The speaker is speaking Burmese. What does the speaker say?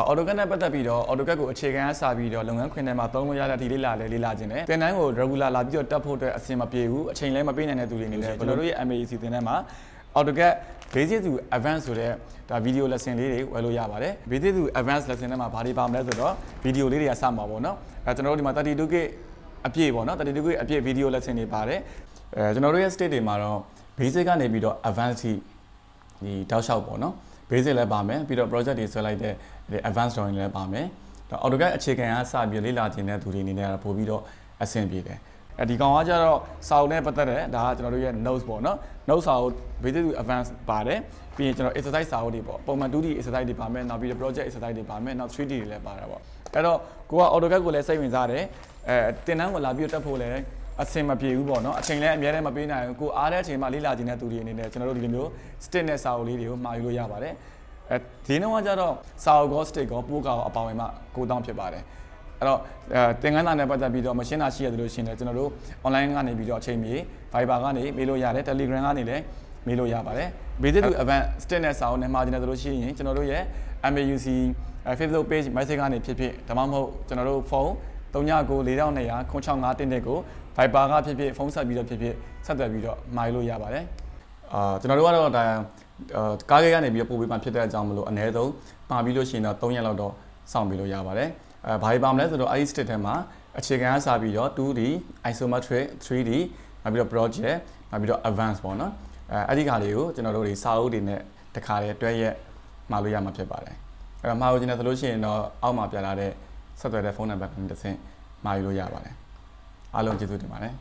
AutoCAD နဲ့ပတ်သက်ပြီးတော့ AutoCAD ကိုအခြေခံအစပြီးတော့လုပ်ငန်းခွင်ထဲမှာသုံးလို့ရတဲ့အထိလေ့လာခြင်းနဲ့သင်တန်းကို regular လာပြီးတော့တက်ဖို့အတွက်အဆင်မပြေဘူးအချိန်လည်းမပေးနိုင်တဲ့သူတွေအနေနဲ့ကျွန်တော်တို့ရဲ့ MAEC သင်တန်းမှာ AutoCAD Basic to Advanced ဆိုတဲ့ဒါ video lesson လေးတွေဝယ်လို့ရပါတယ် Basic to Advanced lesson ထဲမှာဘာတွေပါမလဲဆိုတော့ video လေးတွေကစမှာပေါ့နော်ကျွန်တော်တို့ဒီမှာ 32K အပြည့်ပေါ့နော် 32K အပြည့် video lesson တွေပါတယ်ကျွန်တော်တို့ရဲ့ state တွေမှာတော့ basic ကနေပြီးတော့ advanced ဒီတောက်လျှောက်ပေါ့နော် basic လည်းပါမယ်ပြီးတော့ project တွေဆွဲလိုက်တဲ့ advanced drawing လည်းပါမယ် AutoCAD အခြေခံအစပြီးလေ့လာခြင်းတဲ့သူတွေအနေနဲ့ပို့ပြီးတော့အဆင်ပြေတယ်ဒီကောင်ကကျတော့စာအုပ်နဲ့ပတ်သက်တဲ့ဒါကကျွန်တော်တို့ရဲ့ notes ပေါ့နော် notes စာအုပ် basic to advanced ပါတယ်ပြီးရင်ကျွန်တော် exercise စာအုပ်တွေပေါ့ပုံမှန် 2D exercise တွေပါမယ်နောက်ပြီးတော့ project exercise တွေပါမယ်နောက် 3D တွေလည်းပါတာပေါ့အဲ့တော့ကိုက AutoCAD ကိုလည်းစိတ်ဝင်စားတယ်သင်တန်းကိုလာပြီးတက်ဖို့လည်းအဆင်မပြေဘူးပေါ့နော်အချိန်လည်းအများနဲ့မပေးနိုင်ဘူးကိုအားတဲ့အချိန်မှာလေ့လာခြင်းတဲ့သူတွေအနေနဲ့ကျွန်တော်တို့ဒီလိုမျိုး stick နဲ့စာအုပ်လေးတွေကိုမှာယူလို့ရပါတယ်ဒီနေ့ကကျတော့စာအုပ်ကော stick ကောပိုးကောအပေါင်းဝင်မှ9000ဖြစ်ပါတယ်အဲ့တော့သင်ခန်းစာနဲ့ပတ်သက်ပြီးတော့မရှင်းတာရှိရတယ်လို့ရှင်းတယ်ကျွန်တော်တို့ online ကနေပြီးတော့အချိန်မီ Viber ကနေမေးလို့ရတယ် Telegram ကနေလည်းမေးလို့ရပါတယ် Basic to Advanced stick နဲ့စာအုပ်နဲ့မှာကျင်တယ်ဆိုလို့ရှိရင်ကျွန်တော်တို့ရဲ့ MAUC Facebook page message ကနေဖြစ်ဖြစ်ဒါမှမဟုတ်ကျွန်တော်တို့ဖုန်း3994000651ကို Viber ကဖြစ်ဖြစ်ဖုန်းဆက်ပြီးတော့ဖြစ်ဖြစ်ဆက်သွယ်ပြီးတော့မှာယူလို့ရပါတယ်ကျွန်တော်တို့ကတော့ဒါကားကေးကနေပြီးတော့ပို့ပေးမှဖြစ်တဲ့အကြောင်းမလို့အနည်းဆုံးမှာပြီးလို့ရှိရင်တော့3ရက်လောက်တော့စောင့်ပြီးလို့ရပါတယ်ဘာတွေပါမလဲဆိုတော့အဲ့ဒီ state ထဲမှာအခြေခံအစားပြီးတော့ 2D isometric 3D နောက်ပြီးတော့ project နောက်ပြီးတော့ advanced ပေါ့နော်အဲ့ဒီခါလေးကိုကျွန်တော်တို့ဒီစာအုပ်တွေနဲ့တခါလေးတွဲရက်မှာလို့ရမှာဖြစ်ပါတယ်အဲ့တော့မှာလို့ကျင်တယ်ဆိုလို့ရှိရင်တော့အောက်မှာပြလာတဲ့ဆက်သွယ်တဲ့ဖုန်းနံပါတ်ကိုတစ်ဆင့်မှာယူလို့ရပါတယ်အားလုံးကျေးဇူးတင်ပါတယ်